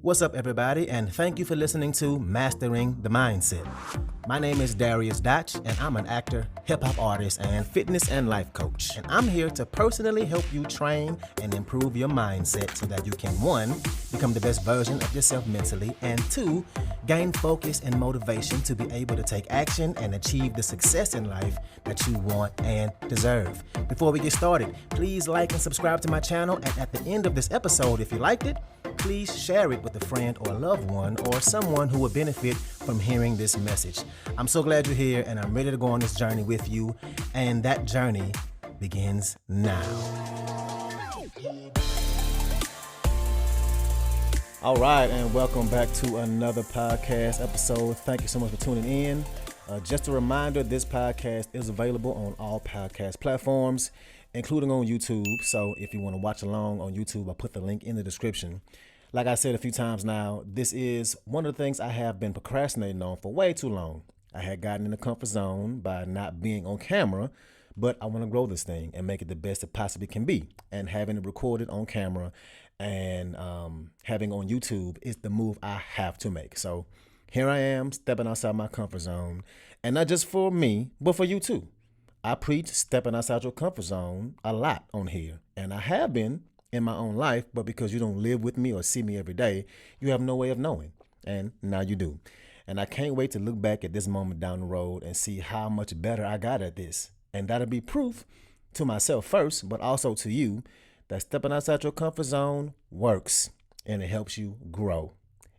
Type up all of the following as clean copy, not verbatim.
What's up, everybody, and thank you for listening to Mastering the Mindset. My name is Dariusdotch, and I'm an actor, hip-hop artist, and fitness and life coach. And I'm here to personally help you train and improve your mindset so that you can, 1, become the best version of yourself mentally, and 2, gain focus and motivation to be able to take action and achieve the success in life that you want and deserve. Before we get started, please like and subscribe to my channel, and at the end of this episode, if you liked it, please share it with a friend or a loved one or someone who would benefit from hearing this message. I'm so glad you're here, and I'm ready to go on this journey with you, and that journey begins now. All right, and welcome back to another podcast episode. Thank you so much for tuning in. Just a reminder, this podcast is available on all podcast platforms, including on YouTube. So if you want to watch along on YouTube, I'll put the link in the description. Like I said a few times now, this is one of the things I have been procrastinating on for way too long. I had gotten in the comfort zone by not being on camera, but I want to grow this thing and make it the best it possibly can be. And having it recorded on camera and having on YouTube is the move I have to make. So here I am, stepping outside my comfort zone, and not just for me, but for you too. I preach stepping outside your comfort zone a lot on here, and I have been in my own life, but because you don't live with me or see me every day, you have no way of knowing, and now you do. And I can't wait to look back at this moment down the road and see how much better I got at this, and that'll be proof to myself first, but also to you, that stepping outside your comfort zone works, and it helps you grow.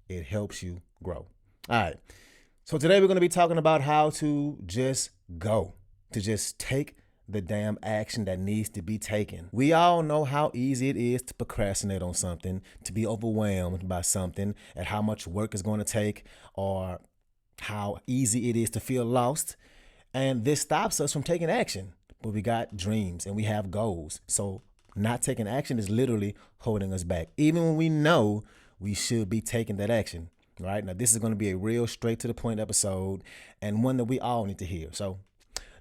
It helps you grow. All right, so today we're going to be talking about how to just go, to just take the damn action that needs to be taken. We all know how easy it is to procrastinate on something, to be overwhelmed by something, and how much work it's going to take, or how easy it is to feel lost. And this stops us from taking action. But we got dreams and we have goals. So not taking action is literally holding us back, even when we know we should be taking that action. Right? Now, this is going to be a real straight to the point episode, and one that we all need to hear. So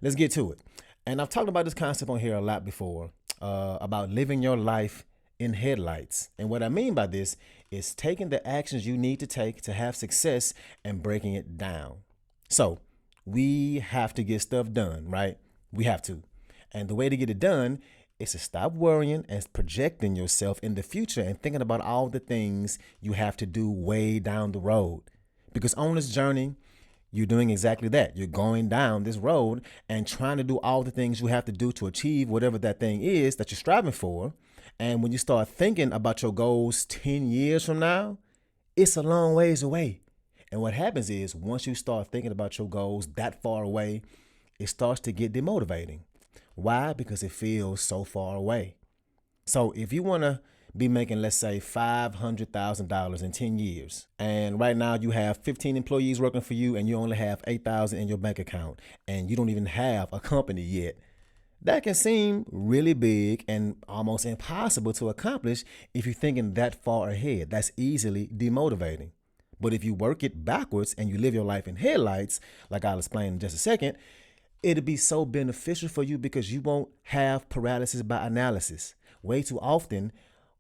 let's get to it. And I've talked about this concept on here a lot before, about living your life in headlights. And what I mean by this is taking the actions you need to take to have success and breaking it down. So we have to get stuff done, right? We have to. And the way to get it done is to stop worrying and projecting yourself in the future and thinking about all the things you have to do way down the road. Because on this journey, you're doing exactly that. You're going down this road and trying to do all the things you have to do to achieve whatever that thing is that you're striving for. And when you start thinking about your goals 10 years from now, it's a long ways away. And what happens is once you start thinking about your goals that far away, it starts to get demotivating. Why? Because it feels so far away. So if you want to be making, let's say, $500,000 in 10 years. And right now you have 15 employees working for you and you only have $8,000 in your bank account and you don't even have a company yet. That can seem really big and almost impossible to accomplish if you're thinking that far ahead. That's easily demotivating. But if you work it backwards and you live your life in headlights, like I'll explain in just a second, it'll be so beneficial for you because you won't have paralysis by analysis. Way too often,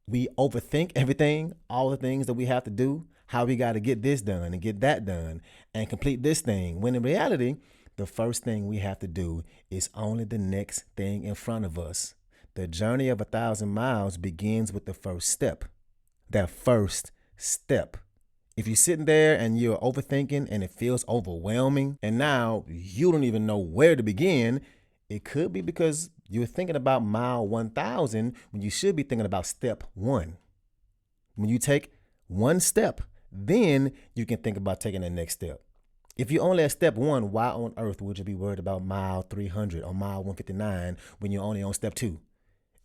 we overthink everything, all the things that we have to do, how we got to get this done and get that done and complete this thing. When in reality, the first thing we have to do is only the next thing in front of us. The journey of 1,000 miles begins with the first step. That first step. If you're sitting there and you're overthinking and it feels overwhelming and now you don't even know where to begin, it could be because you're thinking about mile 1,000 when you should be thinking about step 1. When you take one step, then you can think about taking the next step. If you're only at step 1, why on earth would you be worried about mile 300 or mile 159 when you're only on step 2?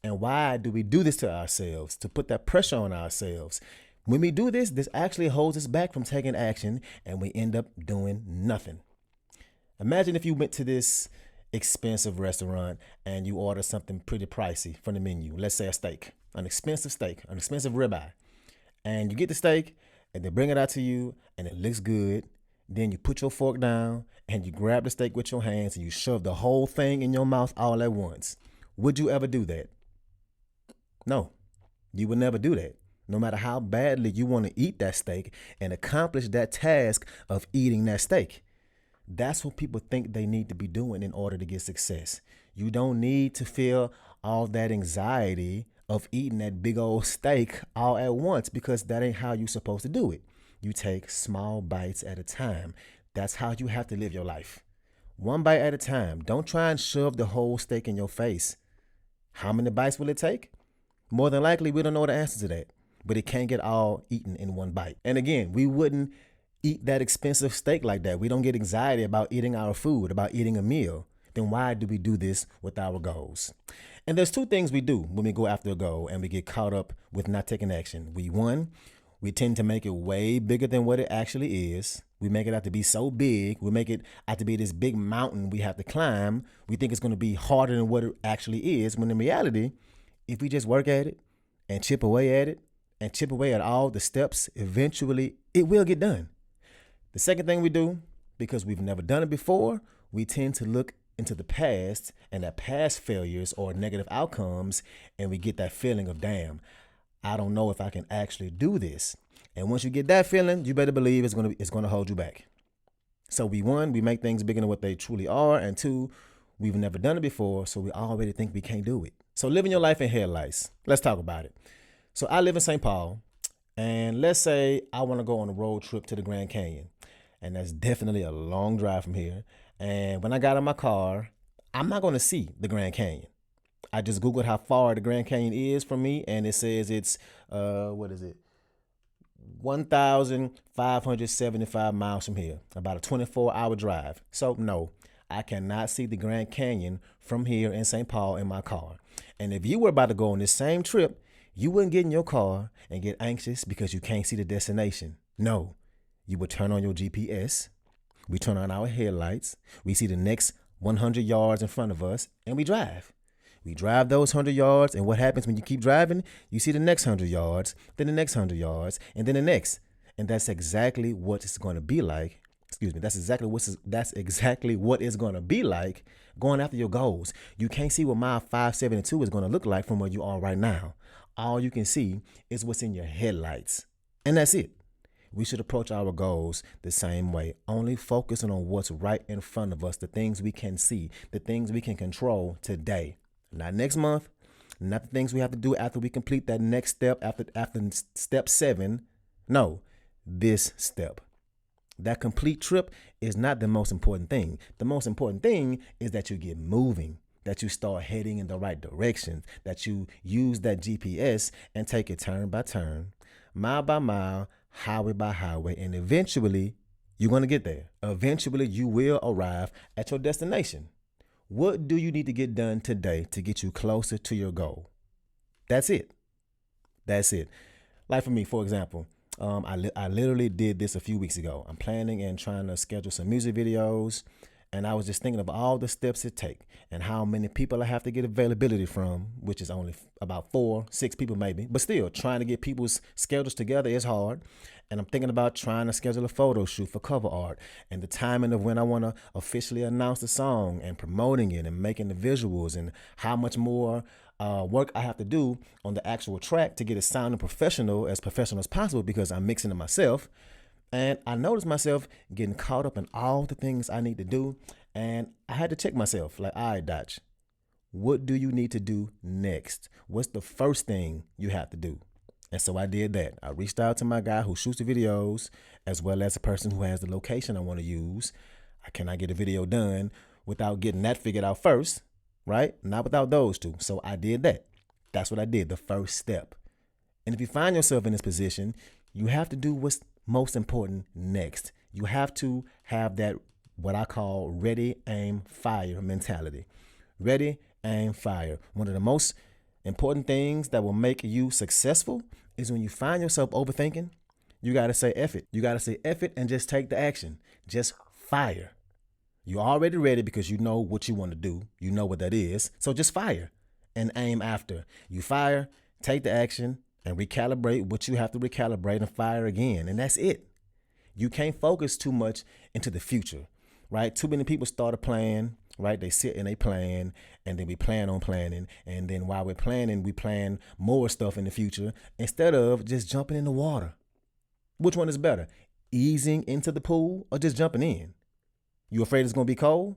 And why do we do this to ourselves, to put that pressure on ourselves? When we do this, this actually holds us back from taking action and we end up doing nothing. Imagine if you went to this expensive restaurant and you order something pretty pricey from the menu. Let's say a steak, an expensive ribeye. And you get the steak and they bring it out to you and it looks good. Then you put your fork down and you grab the steak with your hands and you shove the whole thing in your mouth all at once. Would you ever do that? No, you would never do that. no matter how badly you want to eat that steak and accomplish that task of eating that steak. That's what people think they need to be doing in order to get success. You don't need to feel all that anxiety of eating that big old steak all at once, because that ain't how you're supposed to do it. You take small bites at a time. That's how you have to live your life. One bite at a time. Don't try and shove the whole steak in your face. How many bites will it take? More than likely, we don't know the answer to that, but it can't get all eaten in one bite. And again, we wouldn't eat that expensive steak like that. We don't get anxiety about eating our food, about eating a meal. Then why do we do this with our goals? And there's two things we do when we go after a goal and we get caught up with not taking action. We tend to make it way bigger than what it actually is. We make it out to be so big. We make it out to be this big mountain we have to climb. We think it's going to be harder than what it actually is, when in reality, if we just work at it and chip away at it and chip away at all the steps, eventually it will get done. The second thing we do, because we've never done it before, we tend to look into the past and at past failures or negative outcomes, and we get that feeling of, damn, I don't know if I can actually do this. And once you get that feeling, you better believe it's gonna hold you back. So we make things bigger than what they truly are, and two, we've never done it before, so we already think we can't do it. So living your life in headlights. Let's talk about it. So I live in St. Paul, and let's say I want to go on a road trip to the Grand Canyon, and that's definitely a long drive from here. And when I got in my car, I'm not going to see the Grand Canyon. I just Googled how far the Grand Canyon is from me, and it says it's 1,575 miles from here, about a 24-hour drive. So no, I cannot see the Grand Canyon from here in St. Paul in my car. And if you were about to go on this same trip, you wouldn't get in your car and get anxious because you can't see the destination. No, you would turn on your GPS. We turn on our headlights. We see the next 100 yards in front of us, and we drive. We drive those 100 yards, and what happens when you keep driving? You see the next 100 yards, then the next 100 yards, and then the next. And that's exactly what it's going to be like. That's exactly what it's going to be like going after your goals. You can't see what mile 572 is going to look like from where you are right now. All you can see is what's in your headlights. And that's it. We should approach our goals the same way, only focusing on what's right in front of us, the things we can see, the things we can control today. Not next month, not the things we have to do after we complete that next step, after step 7. No, this step. That complete trip is not the most important thing. The most important thing is that you get moving, that you start heading in the right direction, that you use that GPS and take it turn by turn, mile by mile, highway by highway, and eventually you're going to get there. Eventually you will arrive at your destination. What do you need to get done today to get you closer to your goal? That's it. That's it. Like for me, for example, I literally did this a few weeks ago. I'm planning and trying to schedule some music videos, and I was just thinking of all the steps it take and how many people I have to get availability from, which is only about 4-6 people maybe, but still trying to get people's schedules together is hard. And I'm thinking about trying to schedule a photo shoot for cover art, and the timing of when I want to officially announce the song and promoting it and making the visuals, and how much more work I have to do on the actual track to get it sounding professional as possible, because I'm mixing it myself. And I noticed myself getting caught up in all the things I need to do, and I had to check myself like, all right, Dotch, what do you need to do next? What's the first thing you have to do? And so I did that. I reached out to my guy who shoots the videos, as well as a person who has the location I want to use. Can I get a video done without getting that figured out first? Right? Not without those two. So I did that. That's what I did, the first step. And if you find yourself in this position, you have to do what's most important next. You have to have that, what I call ready, aim, fire mentality. Ready, aim, fire. One of the most important things that will make you successful is when you find yourself overthinking, you got to say F it. You got to say F it and just take the action. Just fire. You're already ready because you know what you want to do. You know what that is. So just fire and aim after. You fire, take the action, and recalibrate what you have to recalibrate, and fire again. And that's it. You can't focus too much into the future, right? Too many people start a plan right? They sit and they plan, and then we plan on planning. And then while we're planning, we plan more stuff in the future instead of just jumping in the water. Which one is better? Easing into the pool or just jumping in? You afraid it's going to be cold?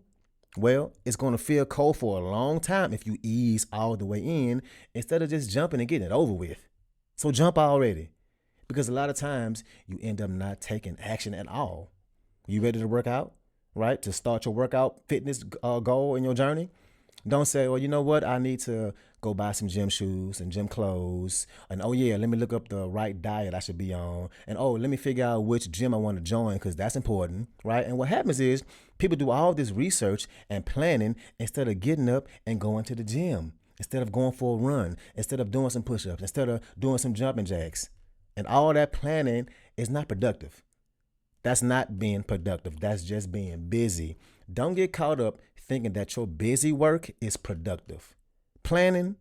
Well, it's going to feel cold for a long time if you ease all the way in instead of just jumping and getting it over with. So jump already, because a lot of times you end up not taking action at all. You ready to work out, right? To start your workout fitness goal in your journey? Don't say, well, you know what? I need to go buy some gym shoes and gym clothes. And oh yeah, let me look up the right diet I should be on. And oh, let me figure out which gym I want to join, because that's important, right? And what happens is people do all this research and planning instead of getting up and going to the gym, instead of going for a run, instead of doing some push-ups, instead of doing some jumping jacks. And all that planning is not productive. That's not being productive. That's just being busy. Don't get caught up thinking that your busy work is productive. Planning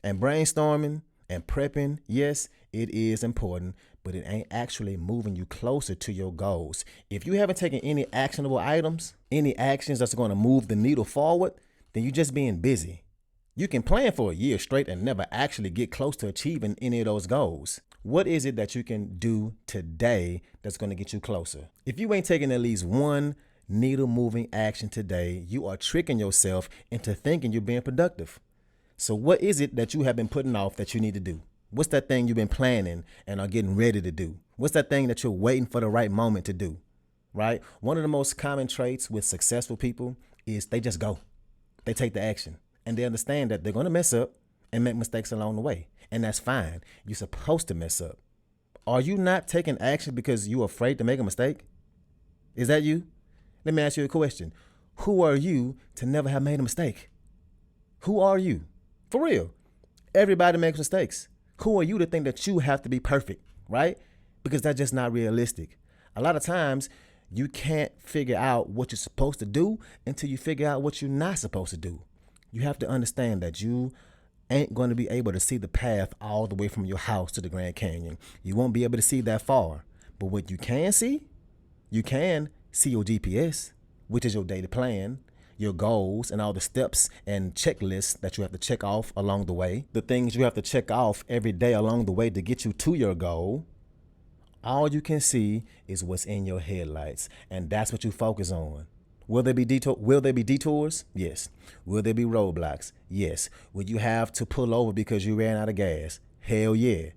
and brainstorming and prepping, yes, it is important, but it ain't actually moving you closer to your goals. If you haven't taken any actionable items, any actions that's going to move the needle forward, then you're just being busy. You can plan for a year straight and never actually get close to achieving any of those goals. What is it that you can do today that's going to get you closer? If you ain't taking at least one needle moving action today, you are tricking yourself into thinking you're being productive. So what is it that you have been putting off that you need to do? What's that thing you've been planning and are getting ready to do? What's that thing that you're waiting for the right moment to do, right? One of the most common traits with successful people is they just go. They take the action, and they understand that they're going to mess up and make mistakes along the way. And that's fine. You're supposed to mess up. Are you not taking action because you're afraid to make a mistake? Is that you? Let me ask you a question. Who are you to never have made a mistake? Who are you? For real. Everybody makes mistakes. Who are you to think that you have to be perfect, right? Because that's just not realistic. A lot of times you can't figure out what you're supposed to do until you figure out what you're not supposed to do. You have to understand that you ain't going to be able to see the path all the way from your house to the Grand Canyon. You won't be able to see that far. But what you can see, you can see your GPS, which is your daily plan, your goals, and all the steps and checklists that you have to check off along the way. The things you have to check off every day along the way to get you to your goal. All you can see is what's in your headlights, and that's what you focus on. Will there be detours? Yes. Will there be roadblocks? Yes. Will you have to pull over because you ran out of gas? Hell yeah.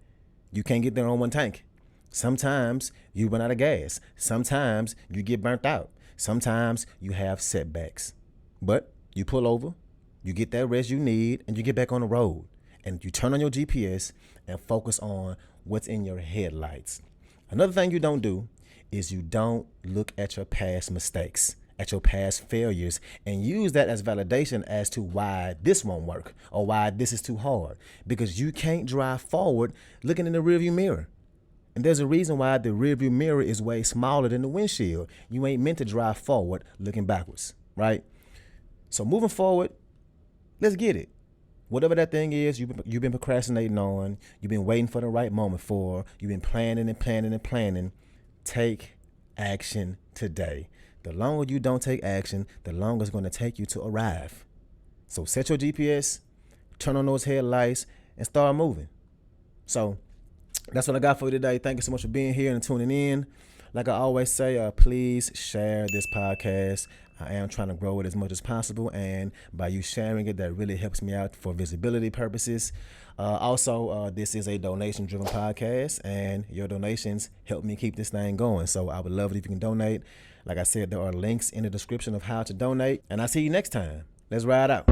You can't get there on one tank. Sometimes you run out of gas. Sometimes you get burnt out. Sometimes you have setbacks. But you pull over, you get that rest you need, and you get back on the road. And you turn on your GPS and focus on what's in your headlights. Another thing you don't do is you don't look at your past mistakes, at your past failures, and use that as validation as to why this won't work or why this is too hard. Because you can't drive forward looking in the rearview mirror. And there's a reason why the rearview mirror is way smaller than the windshield. You ain't meant to drive forward looking backwards, right? So moving forward, let's get it. Whatever that thing is you've been procrastinating on, you've been waiting for the right moment for, you've been planning and planning and planning, take action today. The longer you don't take action, the longer it's going to take you to arrive. So set your GPS, turn on those headlights, and start moving. So that's what I got for you today. Thank you so much for being here and tuning in. Like I always say, please share this podcast. I am trying to grow it as much as possible, and by you sharing it, that really helps me out for visibility purposes. Also, this is a donation-driven podcast, and your donations help me keep this thing going. So I would love it if you can donate. Like I said, there are links in the description of how to donate, and I'll see you next time. Let's ride out.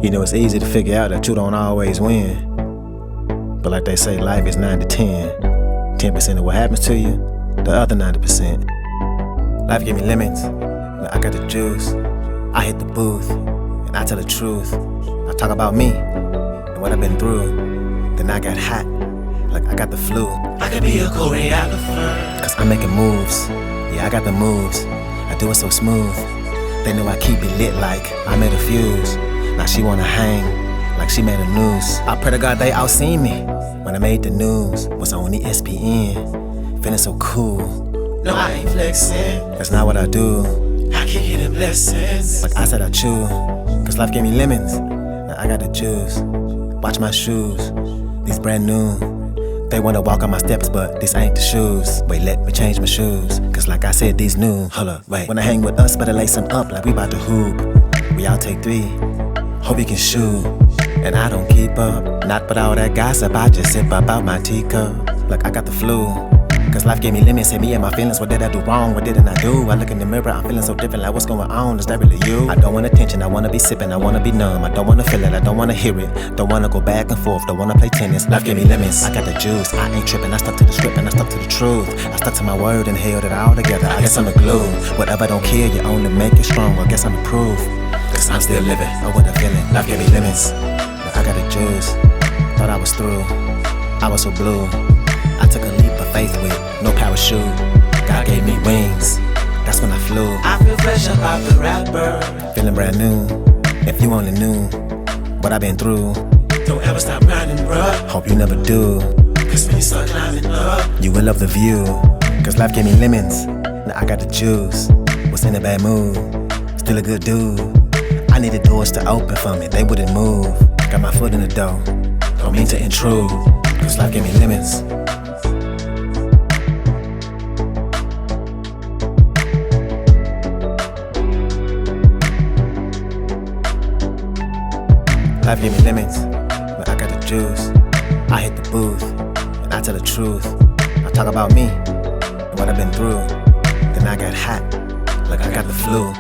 You know, it's easy to figure out that you don't always win. But like they say, life is 9-10. 10% of what happens to you, the other 90%. Life give me lemons, but I got the juice. I hit the booth, and I tell the truth. I talk about me and what I've been through. Then I got hot, like I got the flu. I could be a choreographer, cause I'm making moves. Yeah, I got the moves. I do it so smooth. They know I keep it lit like I made a fuse. Now she wanna hang like she made the news. I pray to God they all seen me when I made the news. Was on the ESPN, feeling so cool. No, I ain't flexing. That's not what I do. I keep getting blessings. Like I said, I chew, cause life gave me lemons. Now I got the juice. Watch my shoes, these brand new. They wanna walk on my steps, but this ain't the shoes. Wait, let me change my shoes, cause like I said, these new. Hold up, wait. When I hang with us, better lace them up like we bout to hoop. We all take 3, hope you can shoot. And I don't keep up, not with all that gossip. I just sip up out my teacup. Like I got the flu, cause life gave me lemons, hit me in my feelings. What did I do wrong? What didn't I do? I look in the mirror, I'm feeling so different. Like what's going on? Is that really you? I don't want attention, I wanna be sipping, I wanna be numb. I don't wanna feel it, I don't wanna hear it. Don't wanna go back and forth, don't wanna play tennis. Life gave me lemons, I got the juice. I ain't tripping, I stuck to the script and I stuck to the truth. I stuck to my word and held it all together. I guess I'm the glue. Whatever don't kill you, only make it strong. I guess I'm the proof, cause I'm still living. Oh, what a feeling. Life gave me lemons, but I got the juice. Thought I was through, I was so blue. I took a leap of faith with no parachute. God gave me wings, that's when I flew. I feel fresh about the rapper. Feeling brand new, if you only knew what I've been through. Don't ever stop grinding, bruh. Hope you never do, cause when you start climbing up, you will love the view. Cause life gave me lemons, now I got the juice. Was in a bad mood, still a good dude. I needed doors to open for me, they wouldn't move. Got my foot in the door, don't mean to intrude. Cause life gave me lemons. Life gave me lemons, but I got the juice. I hit the booth, and I tell the truth. I talk about me, and what I've been through. Then I got hot, like I got the flu.